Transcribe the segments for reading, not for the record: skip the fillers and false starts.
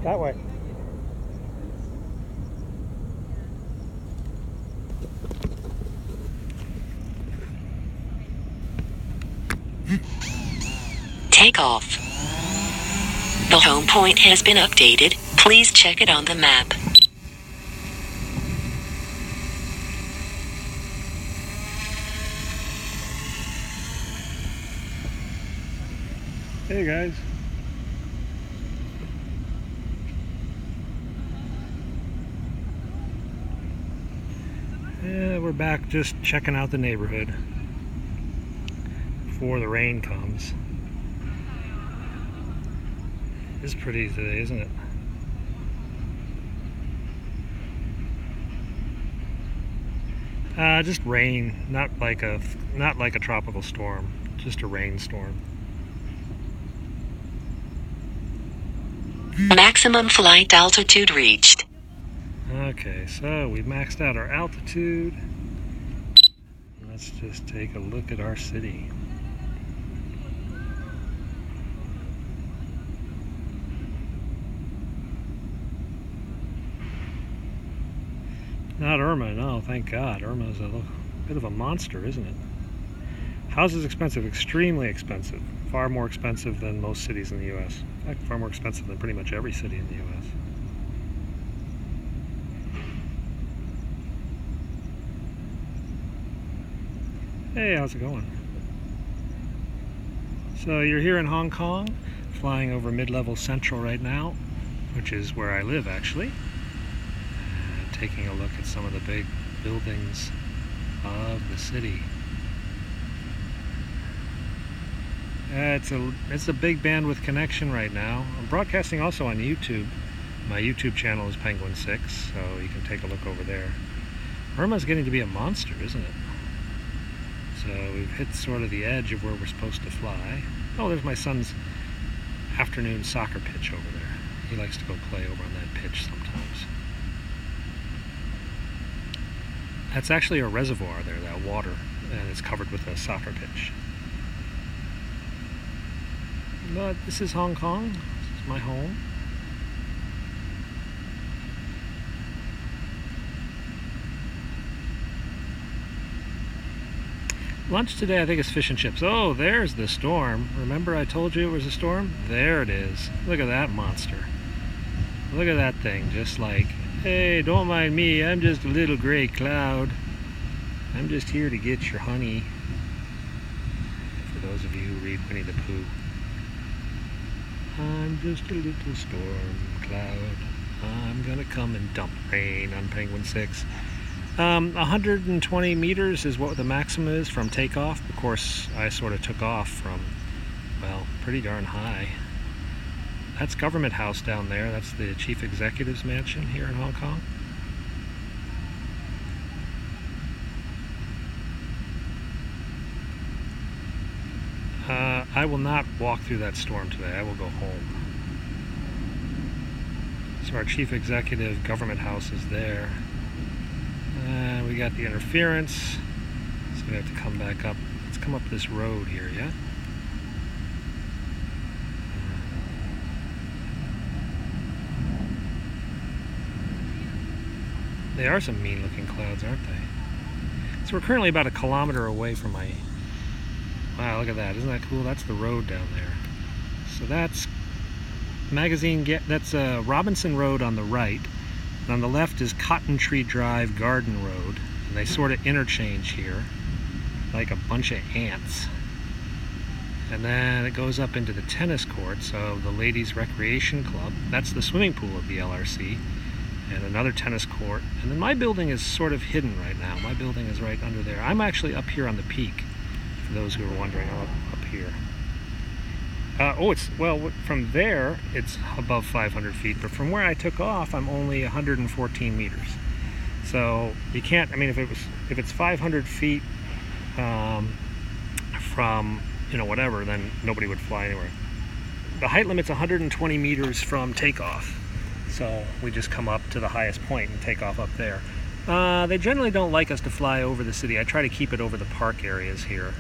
That way. Take off. The home point has been updated. Please check it on the map. Hey guys. Yeah, we're back just checking out the neighborhood before the rain comes. It's pretty today, isn't it? Just rain, not like a tropical storm, just a rainstorm. Maximum flight altitude reached. Okay, so we've maxed out our altitude. Let's just take a look at our city. Not Irma, no, thank God. Irma's a bit of a monster, isn't it? Houses expensive, extremely expensive. Far more expensive than most cities in the U.S. In fact, far more expensive than pretty much every city in the U.S. Hey, how's it going? So you're here in Hong Kong, flying over mid-level central right now, which is where I live actually. Taking a look at some of the big buildings of the city. It's a big bandwidth connection right now. I'm broadcasting also on YouTube. My YouTube channel is Penguin6, so you can take a look over there. Irma's getting to be a monster, isn't it? So we've hit sort of the edge of where we're supposed to fly. Oh, there's my son's afternoon soccer pitch over there. He likes to go play over on that pitch sometimes. That's actually a reservoir there, that water, and it's covered with a soccer pitch. But this is Hong Kong. This is my home. Lunch today, I think, is fish and chips. Oh, there's the storm. Remember I told you it was a storm? There it is. Look at that monster. Look at that thing, just like, hey, don't mind me, I'm just a little gray cloud. I'm just here to get your honey. For those of you who read Winnie the Pooh. I'm just a little storm cloud. I'm gonna come and dump rain on Penguin6. 120 meters is what the maximum is from takeoff. Of course, I sort of took off from, well, pretty darn high. That's Government House down there. That's the Chief Executive's mansion here in Hong Kong. I will not walk through that storm today. I will go home. So our Chief Executive Government House is there. We got the interference, so we have to come back up. Let's come up this road here, yeah? They are some mean looking clouds, aren't they? So we're currently about 1 kilometer away from my... Wow, look at that. Isn't that cool? That's the road down there. So that's that's Robinson Road on the right. And on the left is Cotton Tree Drive Garden Road. And they sort of interchange here like a bunch of ants. And then it goes up into the tennis courts of the Ladies Recreation Club. That's the swimming pool of the LRC. And another tennis court. And then my building is sort of hidden right now. My building is right under there. I'm actually up here on the peak, for those who are wondering. I'm up here. From there, it's above 500 feet, but from where I took off, I'm only 114 meters. So you can't, I mean, if it's 500 feet from, whatever, then nobody would fly anywhere. The height limit's 120 meters from takeoff. So we just come up to the highest point and take off up there. They generally don't like us to fly over the city. I try to keep it over the park areas here.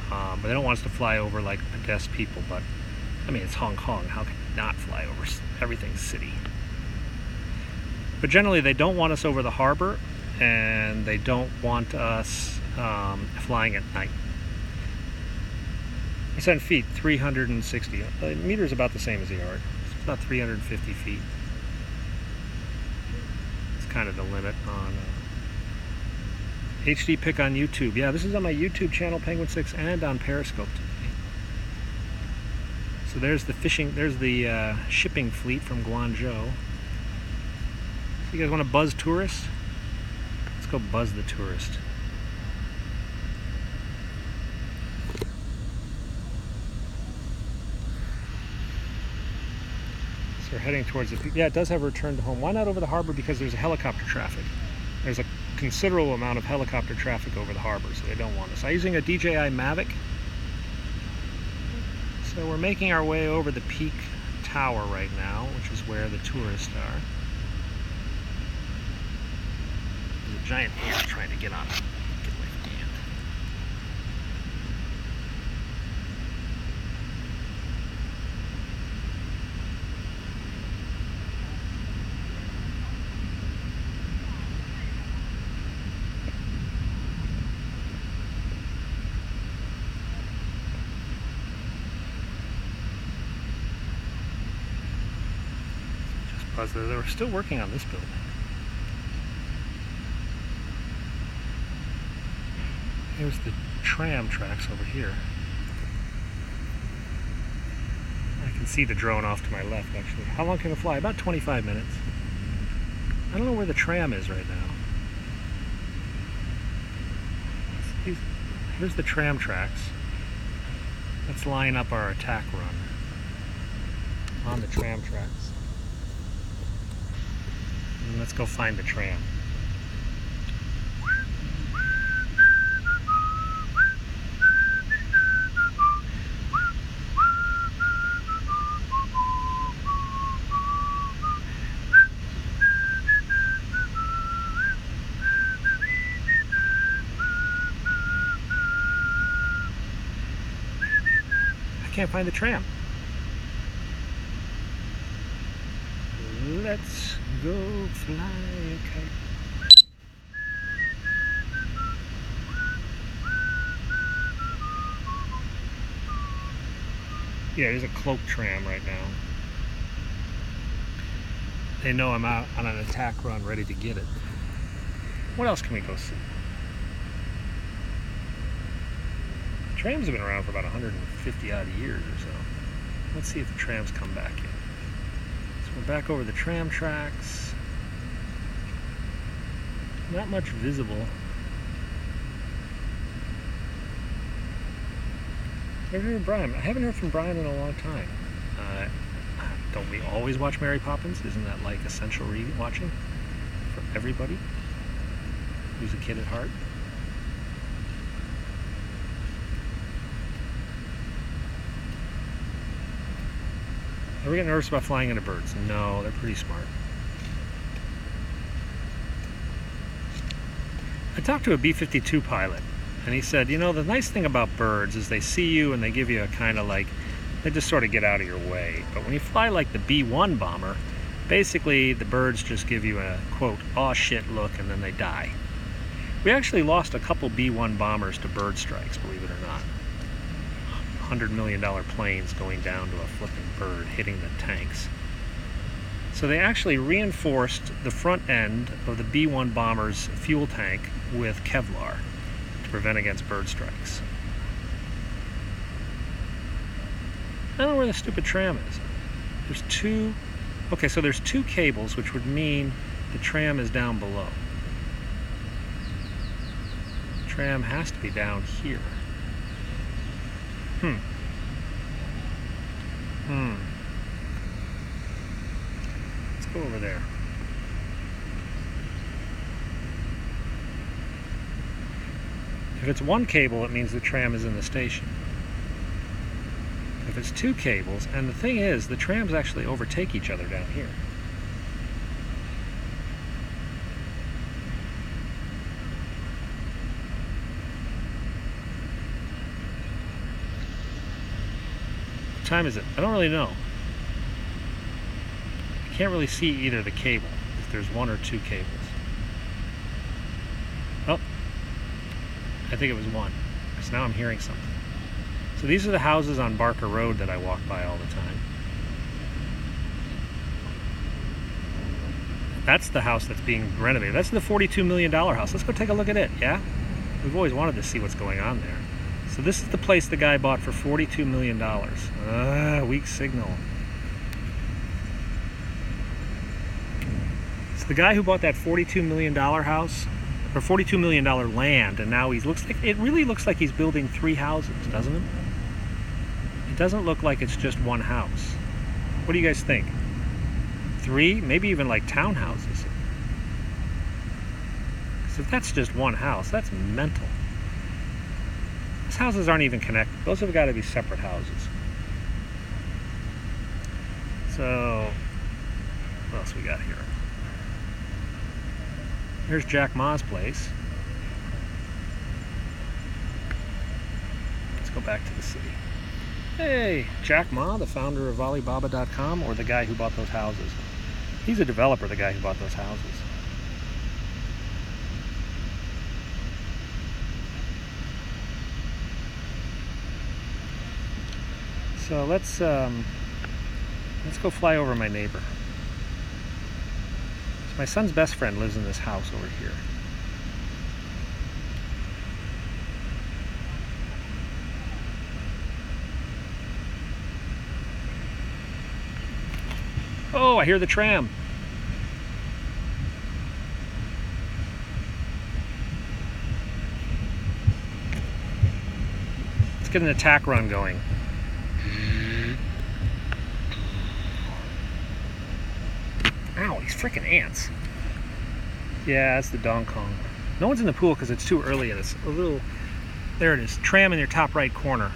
But they don't want us to fly over like pedestrian people, but I mean, it's Hong Kong. not fly over everything's city. But generally they don't want us over the harbor, and they don't want us flying at night. I said in feet, 360. The meter is about the same as the yard. It's about 350 feet. It's kind of the limit on HD pic on YouTube. Yeah, this is on my YouTube channel, Penguin6, and on Periscope today. So there's the fishing, there's the shipping fleet from Guangzhou. So you guys want to buzz tourists? Let's go buzz the tourist. So we're heading towards the, yeah, it does have a return to home. Why not over the harbor? Because there's a helicopter traffic. There's a considerable amount of helicopter traffic over the harbor, so they don't want us. I'm using a DJI Mavic. So we're making our way over the peak tower right now, which is where the tourists are. There's a giant ant trying to get on. Get away from the ant. They were still working on this building. Here's the tram tracks over here. I can see the drone off to my left, actually. How long can it fly? About 25 minutes. I don't know where the tram is right now. Here's the tram tracks. Let's line up our attack run on the tram tracks. And let's go find the tram. I can't find the tram. Let's go fly a kite. Yeah, there's a cloak tram right now. They know I'm out on an attack run ready to get it. What else can we go see? Trams have been around for about 150 odd years or so. Let's see if the trams come back in. We're back over the tram tracks. Not much visible. Never heard from Brian. I haven't heard from Brian in a long time. Don't we always watch Mary Poppins? Isn't that like essential watching for everybody who's a kid at heart? Ever get nervous about flying into birds? No, they're pretty smart. I talked to a B-52 pilot, and he said, you know, the nice thing about birds is they see you and they give you a kind of like, they just sort of get out of your way. But when you fly like the B-1 bomber, basically the birds just give you a, quote, aw shit look, and then they die. We actually lost a couple B-1 bombers to bird strikes, believe it or not. $100 million planes going down to a flipping bird hitting the tanks. So they actually reinforced the front end of the B-1 bomber's fuel tank with Kevlar to prevent against bird strikes. I don't know where the stupid tram is. There's two, okay, so there's two cables, which would mean the tram is down below. The tram has to be down here. Let's go over there. If it's one cable, it means the tram is in the station. If it's two cables, and the thing is, the trams actually overtake each other down here. What time is it? I don't really know. can't really see either the cable, if there's one or two cables. Oh, I think it was one, because now I'm hearing something. So these are the houses on Barker Road that I walk by all the time. That's the house that's being renovated. That's the $42 million house. Let's go take a look at it, yeah? We've always wanted to see what's going on there. So this is the place the guy bought for $42 million. Weak signal. So the guy who bought that $42 million house, or $42 million land, and now it really looks like he's building 3 houses, doesn't it? It doesn't look like it's just one house. What do you guys think? 3, maybe even like townhouses. So if that's just one house, that's mental. These houses aren't even connected. Those have got to be separate houses. So, what else we got here? Here's Jack Ma's place. Let's go back to the city. Hey, Jack Ma, the founder of Alibaba.com, or the guy who bought those houses? He's a developer, the guy who bought those houses. So let's go fly over my neighbor. So my son's best friend lives in this house over here. Oh, I hear the tram. Let's get an attack run going. Ow, these freaking ants. Yeah, that's the Dong Kong. No one's in the pool because it's too early and it's a little... There it is. Tram in your top right corner.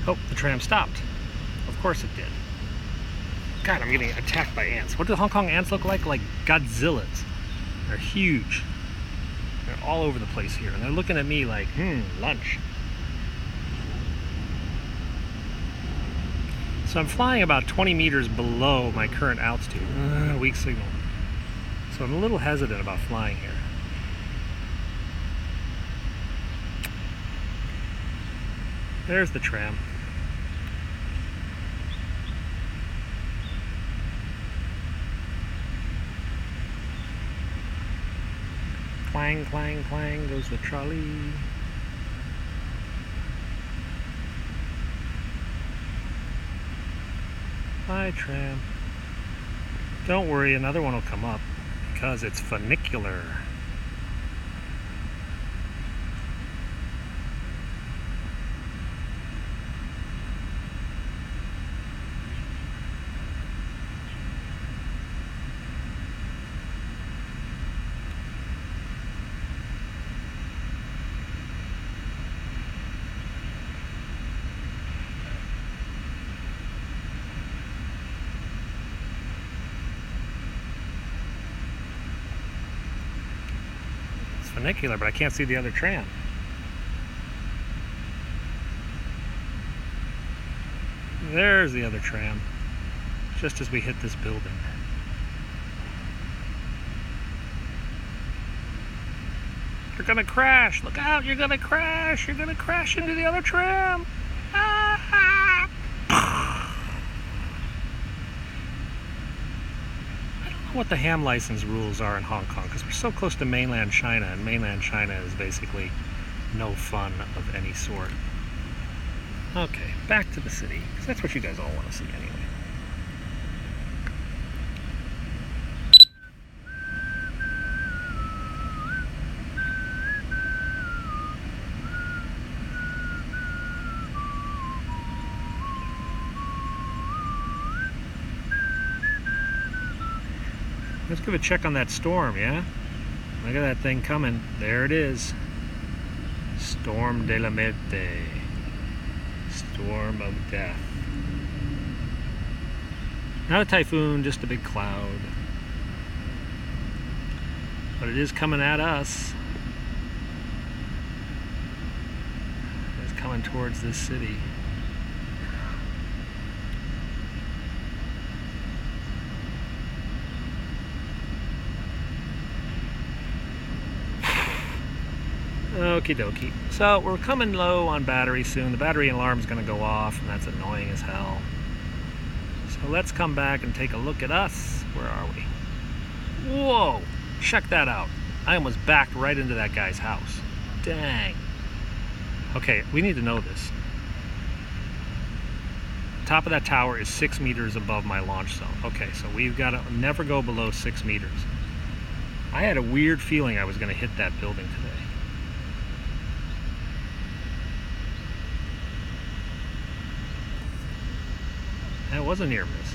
Oh, the tram stopped. Of course it did. God, I'm getting attacked by ants. What do Hong Kong ants look like? Like Godzillas. They're huge. They're all over the place here. And they're looking at me like, lunch. So I'm flying about 20 meters below my current altitude. Weak signal. So I'm a little hesitant about flying here. There's the tram. Clang, clang, clang goes the trolley. Bye, tram. Don't worry, another one will come up because it's funicular. Funicular, but I can't see the other tram. There's the other tram, just as we hit this building. You're gonna crash! Look out! You're gonna crash! You're gonna crash into the other tram! Ah! What the ham license rules are in Hong Kong, because we're so close to mainland China, and mainland China is basically no fun of any sort. Okay, back to the city, because that's what you guys all want to see anyway. Let's give a check on that storm, yeah? Look at that thing coming. There it is. Storm de la Muerte. Storm of death. Not a typhoon, just a big cloud. But it is coming at us. It's coming towards this city. Okie dokie. So we're coming low on battery soon. The battery alarm's going to go off, and that's annoying as hell. So let's come back and take a look at us. Where are we? Whoa! Check that out. I almost backed right into that guy's house. Dang. Okay, we need to know this. Top of that tower is 6 meters above my launch zone. Okay, so we've got to never go below 6 meters. I had a weird feeling I was going to hit that building today. That was a near miss.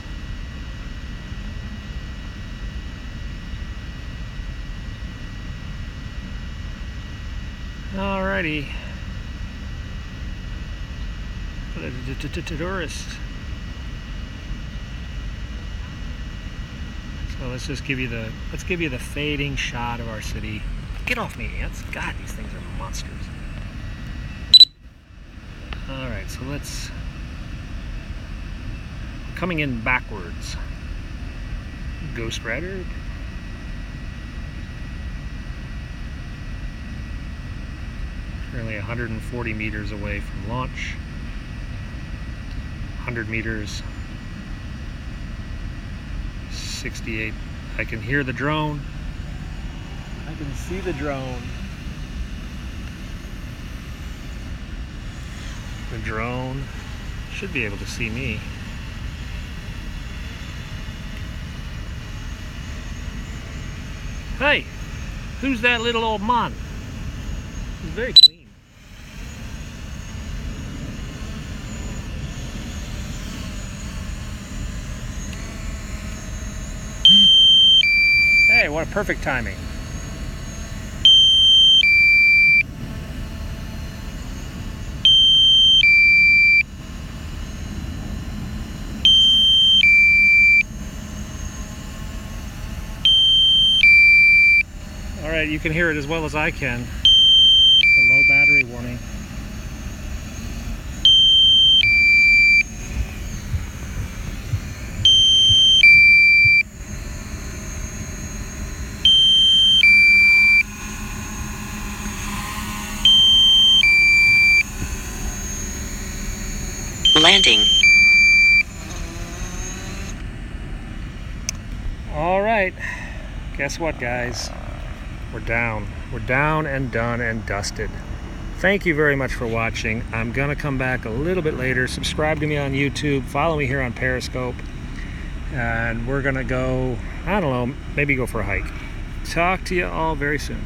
Alrighty. Tourist. So let's just give you the fading shot of our city. Get off me, ants! God, these things are monsters. All right, so let's. Coming in backwards. Ghost Rider. Currently 140 meters away from launch. 100 meters. 68. I can hear the drone. I can see the drone. The drone should be able to see me. Hey, who's that little old man? He's very clean. Hey, what a perfect timing. All right, you can hear it as well as I can. It's a low battery warning. Landing. All right, guess what, guys? We're down. We're down and done and dusted. Thank you very much for watching. I'm gonna come back a little bit later. Subscribe to me on YouTube. Follow me here on Periscope. And we're gonna go, I don't know, maybe go for a hike. Talk to you all very soon.